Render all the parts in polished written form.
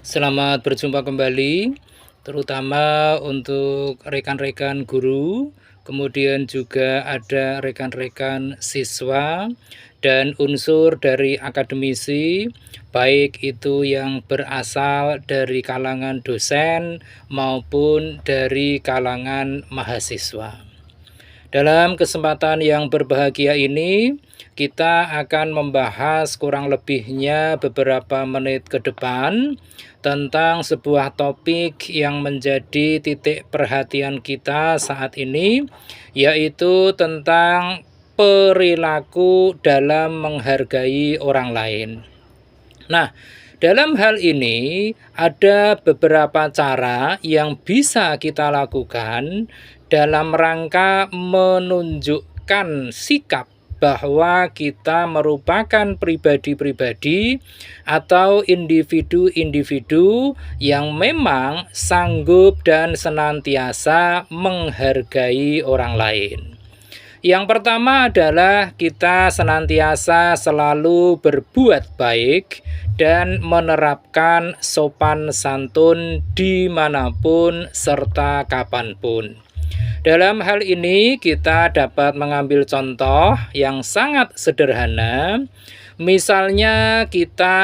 Selamat berjumpa kembali, terutama untuk rekan-rekan guru, kemudian juga ada rekan-rekan siswa dan unsur dari akademisi, baik itu yang berasal dari kalangan dosen maupun dari kalangan mahasiswa. Dalam kesempatan yang berbahagia ini, kita akan membahas kurang lebihnya beberapa menit ke depan tentang sebuah topik yang menjadi titik perhatian kita saat ini, yaitu tentang perilaku dalam menghargai orang lain. Nah, dalam hal ini ada beberapa cara yang bisa kita lakukan dalam rangka menunjukkan sikap bahwa kita merupakan pribadi-pribadi atau individu-individu yang memang sanggup dan senantiasa menghargai orang lain. Yang pertama adalah kita senantiasa selalu berbuat baik dan menerapkan sopan santun dimanapun serta kapanpun. Dalam hal ini kita dapat mengambil contoh yang sangat sederhana. Misalnya kita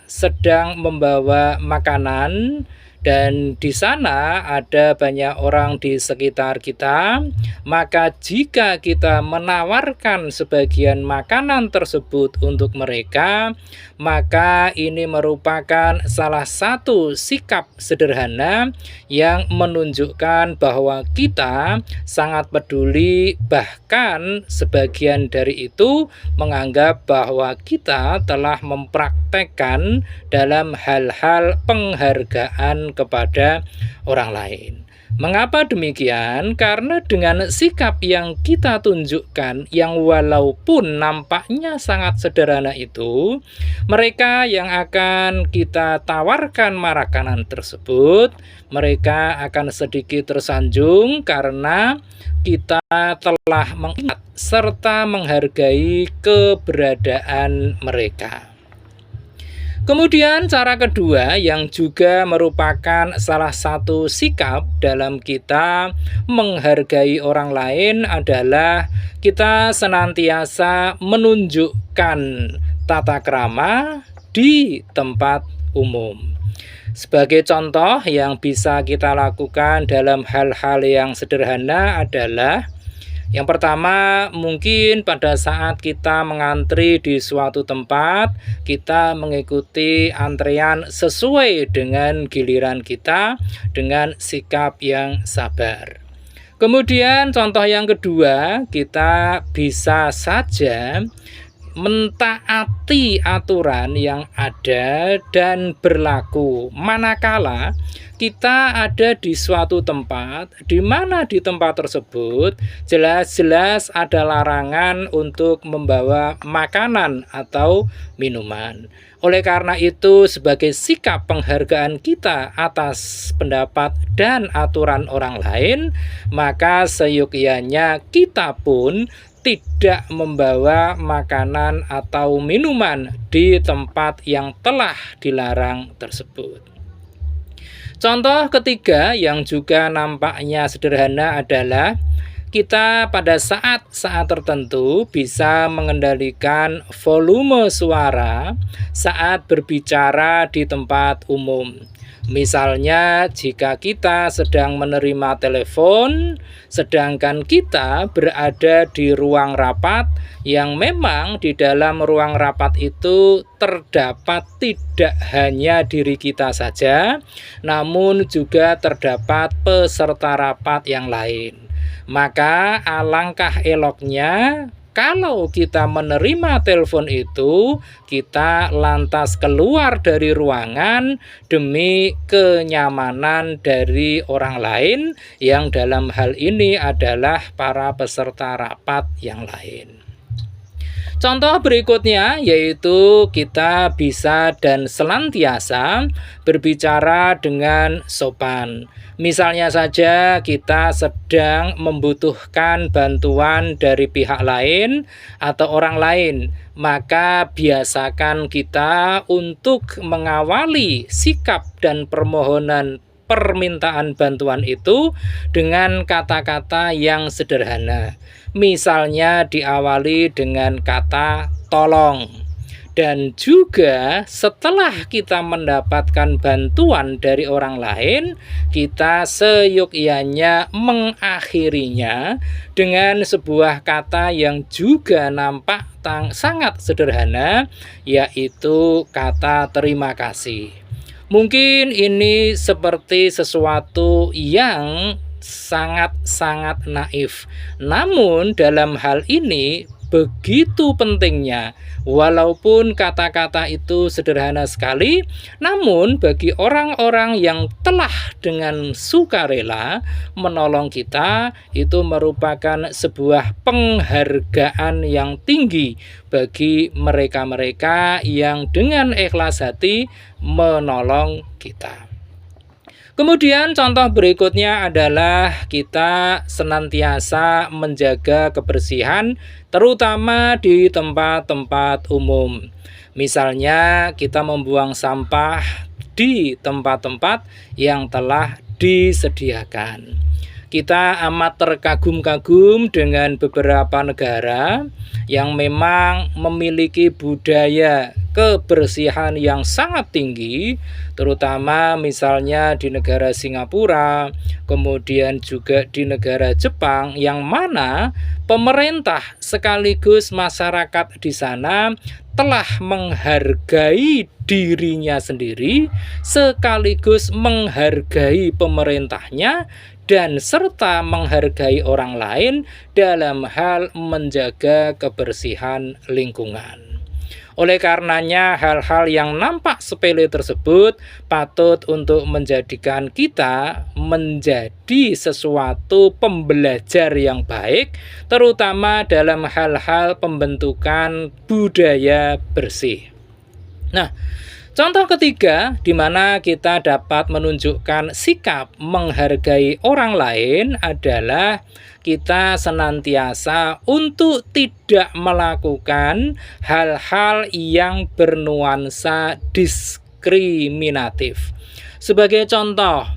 sedang membawa makanan dan di sana ada banyak orang di sekitar kita, maka jika kita menawarkan sebagian makanan tersebut untuk mereka, maka ini merupakan salah satu sikap sederhana yang menunjukkan bahwa kita sangat peduli, bahkan sebagian dari itu menganggap bahwa kita telah mempraktekkan dalam hal-hal penghargaan kepada orang lain. Mengapa demikian? Karena dengan sikap yang kita tunjukkan yang walaupun nampaknya sangat sederhana itu, mereka yang akan kita tawarkan makanan tersebut, mereka akan sedikit tersanjung karena kita telah mengingat serta menghargai keberadaan mereka. Kemudian cara kedua yang juga merupakan salah satu sikap dalam kita menghargai orang lain adalah kita senantiasa menunjukkan tata krama di tempat umum. Sebagai contoh yang bisa kita lakukan dalam hal-hal yang sederhana adalah yang pertama, mungkin pada saat kita mengantri di suatu tempat, kita mengikuti antrean sesuai dengan giliran kita dengan sikap yang sabar. Kemudian contoh yang kedua, kita bisa saja mentaati aturan yang ada dan berlaku manakala kita ada di suatu tempat di mana di tempat tersebut jelas-jelas ada larangan untuk membawa makanan atau minuman. Oleh karena itu, sebagai sikap penghargaan kita atas pendapat dan aturan orang lain, maka seyogyanya kita pun tidak membawa makanan atau minuman di tempat yang telah dilarang tersebut. Contoh ketiga yang juga nampaknya sederhana adalah kita pada saat-saat tertentu bisa mengendalikan volume suara saat berbicara di tempat umum. Misalnya jika kita sedang menerima telepon, sedangkan kita berada di ruang rapat yang memang di dalam ruang rapat itu terdapat tidak hanya diri kita saja, namun juga terdapat peserta rapat yang lain. Maka alangkah eloknya kalau kita menerima telepon itu, kita lantas keluar dari ruangan demi kenyamanan dari orang lain yang dalam hal ini adalah para peserta rapat yang lain. Contoh berikutnya yaitu kita bisa dan senantiasa berbicara dengan sopan. Misalnya saja kita sedang membutuhkan bantuan dari pihak lain atau orang lain, maka biasakan kita untuk mengawali sikap dan permohonan permintaan bantuan itu dengan kata-kata yang sederhana. Misalnya diawali dengan kata tolong. Dan juga setelah kita mendapatkan bantuan dari orang lain, kita seyogyanya mengakhirinya dengan sebuah kata yang juga nampak sangat sederhana, yaitu kata terima kasih. Mungkin ini seperti sesuatu yang sangat-sangat naif. Namun dalam hal ini begitu pentingnya, walaupun kata-kata itu sederhana sekali, namun bagi orang-orang yang telah dengan sukarela menolong kita, itu merupakan sebuah penghargaan yang tinggi bagi mereka-mereka yang dengan ikhlas hati menolong kita. Kemudian contoh berikutnya adalah kita senantiasa menjaga kebersihan terutama di tempat-tempat umum. Misalnya kita membuang sampah di tempat-tempat yang telah disediakan. Kita amat terkagum-kagum dengan beberapa negara yang memang memiliki budaya kebersihan yang sangat tinggi, terutama misalnya di negara Singapura, kemudian juga di negara Jepang, yang mana pemerintah sekaligus masyarakat di sana telah menghargai dirinya sendiri sekaligus menghargai pemerintahnya dan serta menghargai orang lain dalam hal menjaga kebersihan lingkungan. Oleh karenanya hal-hal yang nampak sepele tersebut patut untuk menjadikan kita menjadi sesuatu pembelajar yang baik, terutama dalam hal-hal pembentukan budaya bersih. Nah, contoh ketiga di mana kita dapat menunjukkan sikap menghargai orang lain adalah kita senantiasa untuk tidak melakukan hal-hal yang bernuansa diskriminatif. Sebagai contoh,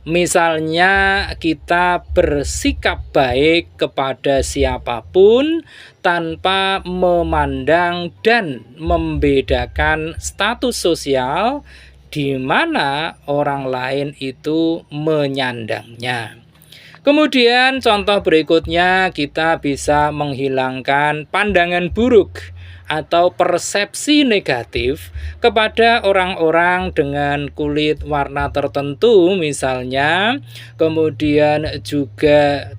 misalnya kita bersikap baik kepada siapapun tanpa memandang dan membedakan status sosial di mana orang lain itu menyandangnya. Kemudian contoh berikutnya kita bisa menghilangkan pandangan buruk atau persepsi negatif kepada orang-orang dengan kulit warna tertentu misalnya, kemudian juga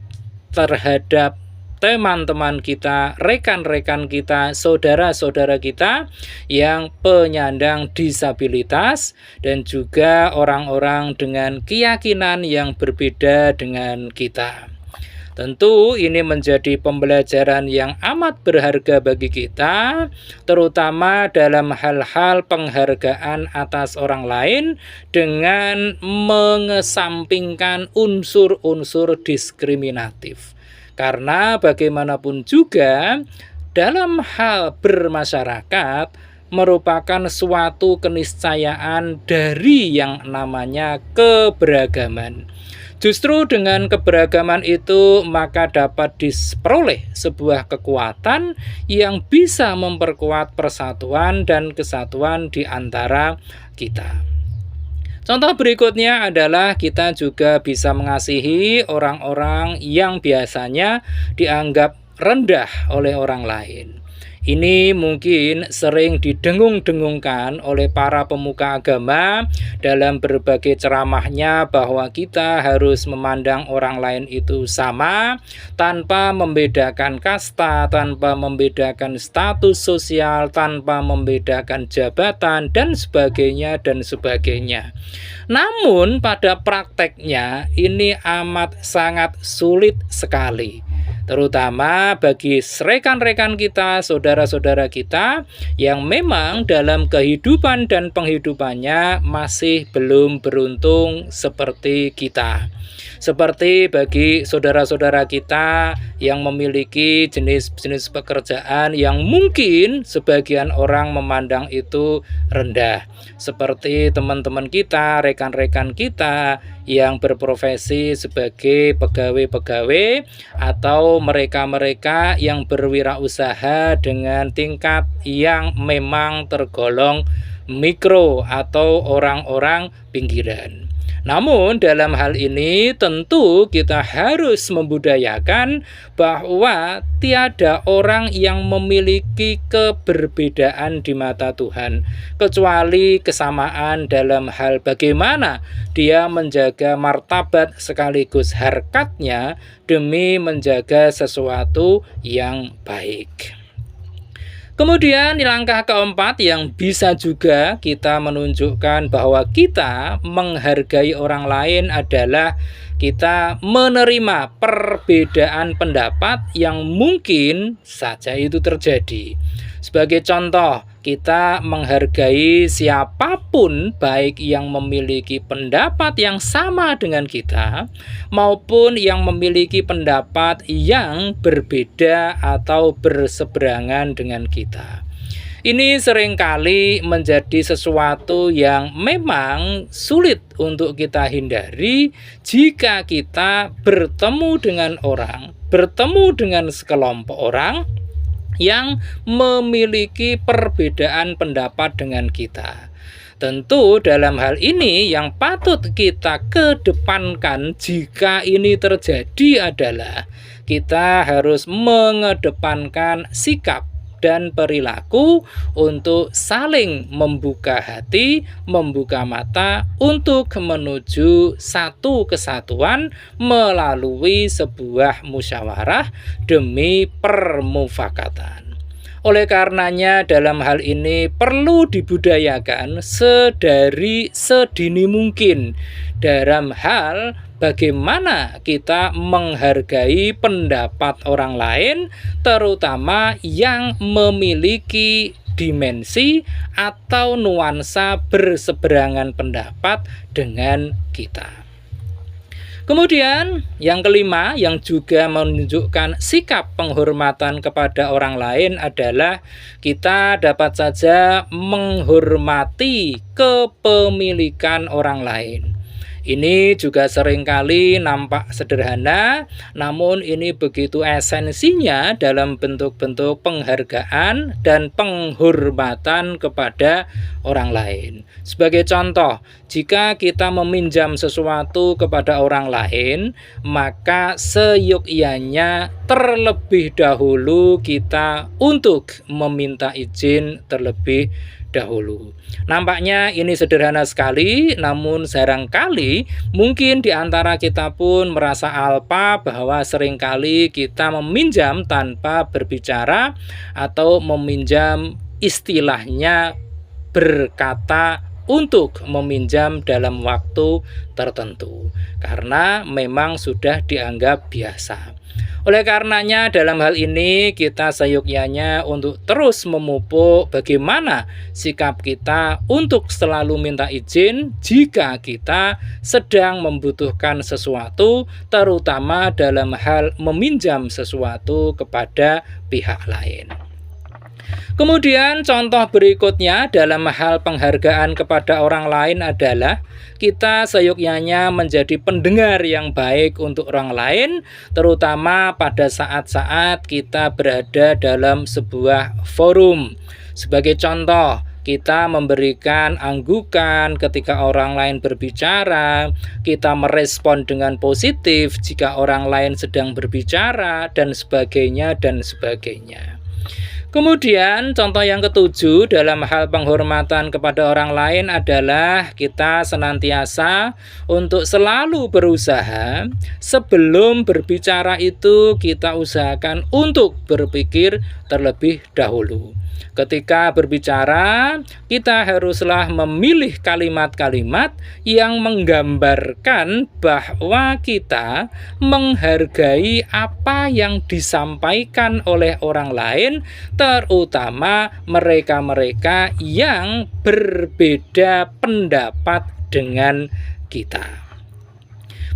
terhadap teman-teman kita, rekan-rekan kita, saudara-saudara kita yang penyandang disabilitas dan juga orang-orang dengan keyakinan yang berbeda dengan kita. Tentu ini menjadi pembelajaran yang amat berharga bagi kita, terutama dalam hal-hal penghargaan atas orang lain dengan mengesampingkan unsur-unsur diskriminatif. Karena bagaimanapun juga dalam hal bermasyarakat merupakan suatu keniscayaan dari yang namanya keberagaman. Justru dengan keberagaman itu maka dapat diperoleh sebuah kekuatan yang bisa memperkuat persatuan dan kesatuan di antara kita. Contoh berikutnya adalah kita juga bisa mengasihi orang-orang yang biasanya dianggap rendah oleh orang lain. Ini mungkin sering didengung-dengungkan oleh para pemuka agama dalam berbagai ceramahnya bahwa kita harus memandang orang lain itu sama tanpa membedakan kasta, tanpa membedakan status sosial, tanpa membedakan jabatan dan sebagainya dan sebagainya. Namun pada prakteknya ini amat sangat sulit sekali. terutama bagi rekan-rekan kita, saudara-saudara kita yang memang dalam kehidupan dan penghidupannya masih belum beruntung seperti kita. Seperti bagi saudara-saudara kita yang memiliki jenis-jenis pekerjaan yang mungkin sebagian orang memandang itu rendah. Seperti teman-teman kita, rekan-rekan kita yang berprofesi sebagai pegawai-pegawai atau mereka-mereka yang berwirausaha dengan tingkat yang memang tergolong mikro atau orang-orang pinggiran. Namun dalam hal ini tentu kita harus membudayakan bahwa tiada orang yang memiliki keberbedaan di mata Tuhan, kecuali kesamaan dalam hal bagaimana dia menjaga martabat sekaligus harkatnya demi menjaga sesuatu yang baik. Kemudian di langkah keempat yang bisa juga kita menunjukkan bahwa kita menghargai orang lain adalah kita menerima perbedaan pendapat yang mungkin saja itu terjadi. Sebagai contoh, kita menghargai siapapun baik yang memiliki pendapat yang sama dengan kita maupun yang memiliki pendapat yang berbeda atau berseberangan dengan kita. Ini seringkali menjadi sesuatu yang memang sulit untuk kita hindari jika kita bertemu dengan orang, bertemu dengan sekelompok orang yang memiliki perbedaan pendapat dengan kita. Tentu dalam hal ini yang patut kita kedepankan jika ini terjadi adalah kita harus mengedepankan sikap dan perilaku untuk saling membuka hati, membuka mata untuk menuju satu kesatuan melalui sebuah musyawarah demi permufakatan. Oleh karenanya dalam hal ini perlu dibudayakan sedini mungkin dalam hal bagaimana kita menghargai pendapat orang lain, terutama yang memiliki dimensi atau nuansa berseberangan pendapat dengan kita. Kemudian yang kelima yang juga menunjukkan sikap penghormatan kepada orang lain adalah kita dapat saja menghormati kepemilikan orang lain. Ini juga seringkali nampak sederhana, namun ini begitu esensinya dalam bentuk-bentuk penghargaan dan penghormatan kepada orang lain. Sebagai contoh, jika kita meminjam sesuatu kepada orang lain, maka seyogyanya terlebih dahulu kita untuk meminta izin terlebih dahulu. Nampaknya ini sederhana sekali, namun barangkali mungkin di antara kita pun merasa alpa bahwa seringkali kita meminjam tanpa berbicara atau meminjam istilahnya berkata untuk meminjam dalam waktu tertentu karena memang sudah dianggap biasa. Oleh karenanya dalam hal ini kita seyogyanya untuk terus memupuk bagaimana sikap kita untuk selalu minta izin jika kita sedang membutuhkan sesuatu, terutama dalam hal meminjam sesuatu kepada pihak lain. Kemudian contoh berikutnya dalam hal penghargaan kepada orang lain adalah kita seyogyanya menjadi pendengar yang baik untuk orang lain, terutama pada saat-saat kita berada dalam sebuah forum. Sebagai contoh, kita memberikan anggukan ketika orang lain berbicara, kita merespon dengan positif jika orang lain sedang berbicara, dan sebagainya, dan sebagainya. Kemudian contoh yang ketujuh dalam hal penghormatan kepada orang lain adalah kita senantiasa untuk selalu berusaha sebelum berbicara itu kita usahakan untuk berpikir terlebih dahulu. Ketika berbicara, kita haruslah memilih kalimat-kalimat yang menggambarkan bahwa kita menghargai apa yang disampaikan oleh orang lain, terutama mereka-mereka yang berbeda pendapat dengan kita.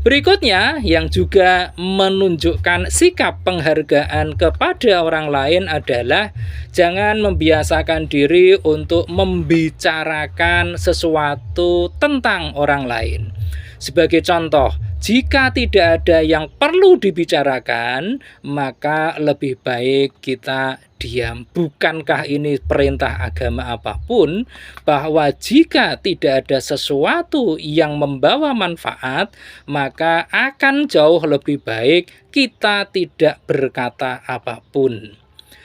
Berikutnya, yang juga menunjukkan sikap penghargaan kepada orang lain adalah jangan membiasakan diri untuk membicarakan sesuatu tentang orang lain. Sebagai contoh, jika tidak ada yang perlu dibicarakan, maka lebih baik kita diam. Bukankah ini perintah agama apapun, bahwa jika tidak ada sesuatu yang membawa manfaat, maka akan jauh lebih baik kita tidak berkata apapun.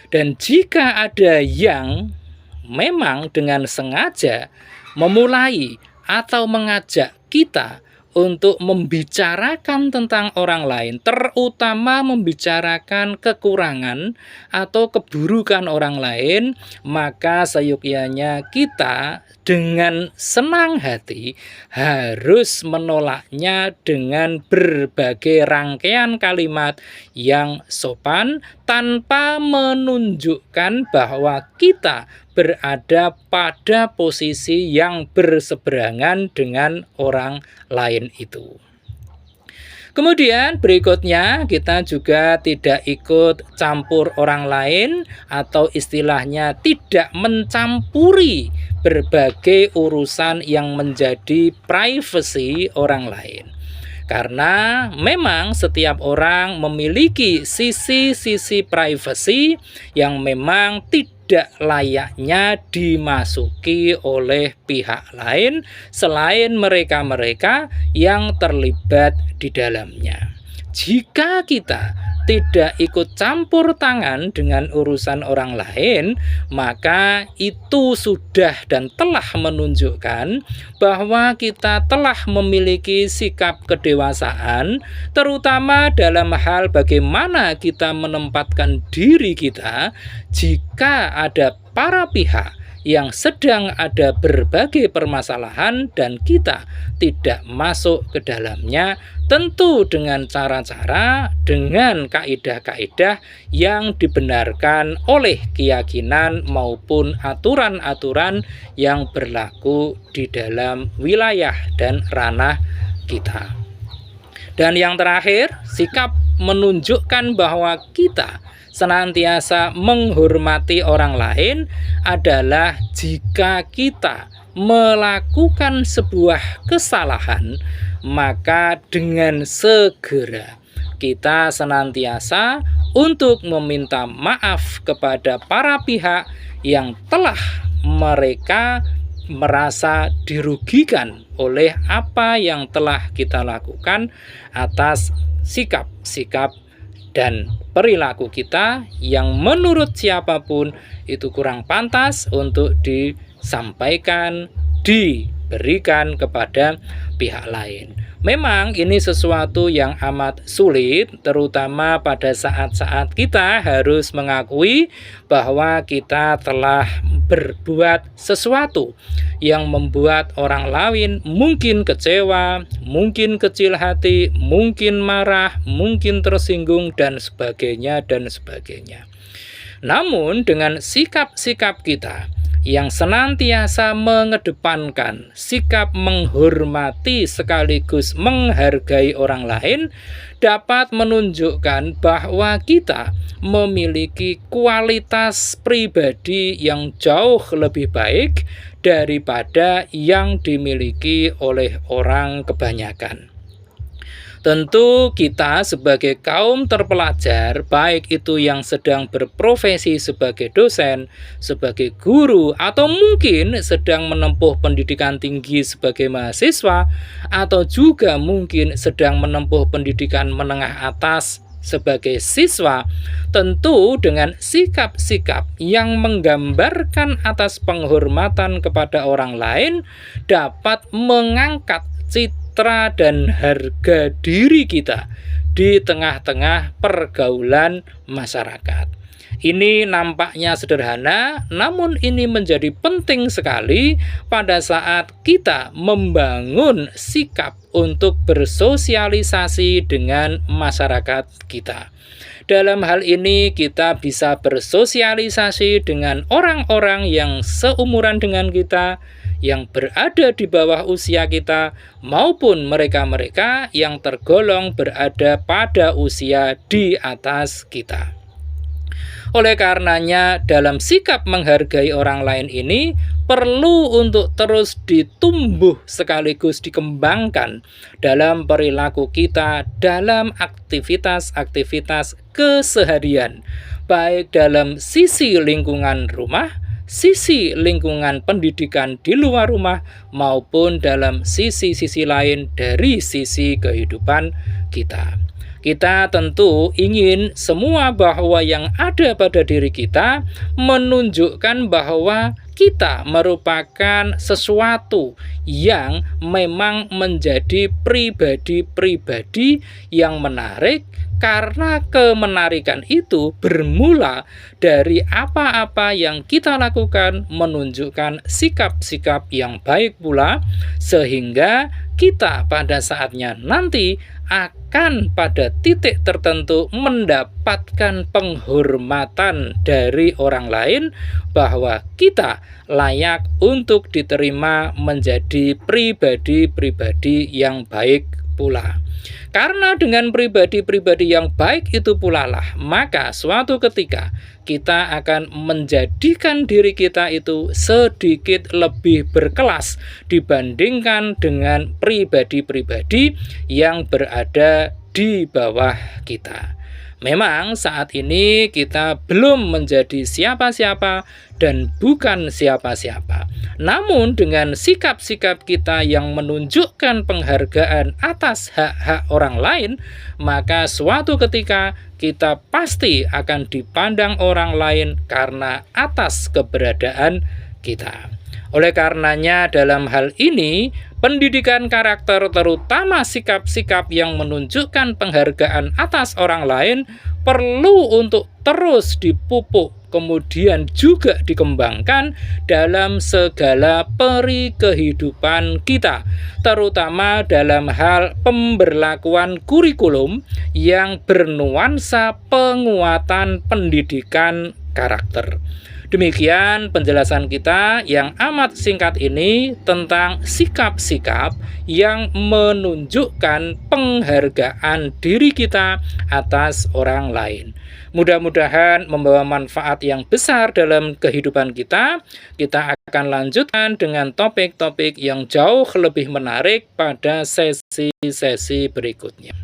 Dan jika ada yang memang dengan sengaja memulai atau mengajak kita untuk membicarakan tentang orang lain, terutama membicarakan kekurangan atau keburukan orang lain, maka seyogyanya kita dengan senang hati harus menolaknya dengan berbagai rangkaian kalimat yang sopan tanpa menunjukkan bahwa kita berada pada posisi yang berseberangan dengan orang lain itu. Kemudian berikutnya, kita juga tidak ikut campur orang lain atau istilahnya tidak mencampuri berbagai urusan yang menjadi privasi orang lain. Karena memang setiap orang memiliki sisi-sisi privasi yang memang tidak layaknya dimasuki oleh pihak lain selain mereka-mereka yang terlibat di dalamnya. Jika kita tidak ikut campur tangan dengan urusan orang lain, maka itu sudah dan telah menunjukkan bahwa kita telah memiliki sikap kedewasaan, terutama dalam hal bagaimana kita menempatkan diri kita jika ada para pihak yang sedang ada berbagai permasalahan dan kita tidak masuk ke dalamnya, tentu dengan cara-cara, dengan kaidah-kaidah yang dibenarkan oleh keyakinan maupun aturan-aturan yang berlaku di dalam wilayah dan ranah kita. Dan yang terakhir, sikap menunjukkan bahwa kita senantiasa menghormati orang lain adalah jika kita melakukan sebuah kesalahan, maka dengan segera kita senantiasa untuk meminta maaf kepada para pihak yang telah mereka merasa dirugikan oleh apa yang telah kita lakukan atas sikap-sikap dan perilaku kita yang menurut siapapun itu kurang pantas untuk disampaikan, diberikan kepada pihak lain. Memang ini sesuatu yang amat sulit, terutama pada saat-saat kita harus mengakui bahwa kita telah berbuat sesuatu yang membuat orang lain mungkin kecewa, mungkin kecil hati, mungkin marah, mungkin tersinggung, dan sebagainya, dan sebagainya. Namun dengan sikap-sikap kita yang senantiasa mengedepankan sikap menghormati sekaligus menghargai orang lain, dapat menunjukkan bahwa kita memiliki kualitas pribadi yang jauh lebih baik daripada yang dimiliki oleh orang kebanyakan. Tentu kita sebagai kaum terpelajar, baik itu yang sedang berprofesi sebagai dosen, sebagai guru, atau mungkin sedang menempuh pendidikan tinggi sebagai mahasiswa, atau juga mungkin sedang menempuh pendidikan menengah atas sebagai siswa, tentu dengan sikap-sikap yang menggambarkan atas penghormatan kepada orang lain dapat mengangkat citra dan harga diri kita di tengah-tengah pergaulan masyarakat. Ini nampaknya sederhana, namun ini menjadi penting sekali pada saat kita membangun sikap untuk bersosialisasi dengan masyarakat kita. Dalam hal ini kita bisa bersosialisasi dengan orang-orang yang seumuran dengan kita, yang berada di bawah usia kita, maupun mereka-mereka yang tergolong berada pada usia di atas kita. Oleh karenanya, dalam sikap menghargai orang lain ini perlu untuk terus ditumbuh sekaligus dikembangkan dalam perilaku kita, dalam aktivitas-aktivitas keseharian, baik dalam sisi lingkungan rumah, sisi lingkungan pendidikan di luar rumah, maupun dalam sisi-sisi lain dari sisi kehidupan kita. Kita tentu ingin semua bahwa yang ada pada diri kita menunjukkan bahwa kita merupakan sesuatu yang memang menjadi pribadi-pribadi yang menarik, karena kemenarikan itu bermula dari apa-apa yang kita lakukan menunjukkan sikap-sikap yang baik pula, sehingga kita pada saatnya nanti akan pada titik tertentu mendapatkan penghormatan dari orang lain bahwa kita layak untuk diterima menjadi pribadi-pribadi yang baik pula. Karena dengan pribadi-pribadi yang baik itu pula lah, maka suatu ketika kita akan menjadikan diri kita itu sedikit lebih berkelas dibandingkan dengan pribadi-pribadi yang berada di bawah kita. Memang saat ini kita belum menjadi siapa-siapa dan bukan siapa-siapa. Namun dengan sikap-sikap kita yang menunjukkan penghargaan atas hak-hak orang lain, maka suatu ketika kita pasti akan dipandang orang lain karena atas keberadaan kita. Oleh karenanya dalam hal ini, pendidikan karakter terutama sikap-sikap yang menunjukkan penghargaan atas orang lain perlu untuk terus dipupuk, kemudian juga dikembangkan dalam segala peri kehidupan kita, terutama dalam hal pemberlakuan kurikulum yang bernuansa penguatan pendidikan karakter. Demikian penjelasan kita yang amat singkat ini tentang sikap-sikap yang menunjukkan penghargaan diri kita atas orang lain. Mudah-mudahan membawa manfaat yang besar dalam kehidupan kita. Kita akan lanjutkan dengan topik-topik yang jauh lebih menarik pada sesi-sesi berikutnya.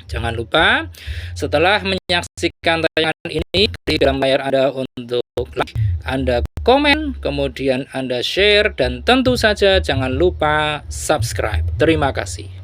Jangan lupa setelah menyaksikan tayangan ini, klik dalam layar Anda untuk like, Anda komen, kemudian Anda share, dan tentu saja jangan lupa subscribe. Terima kasih.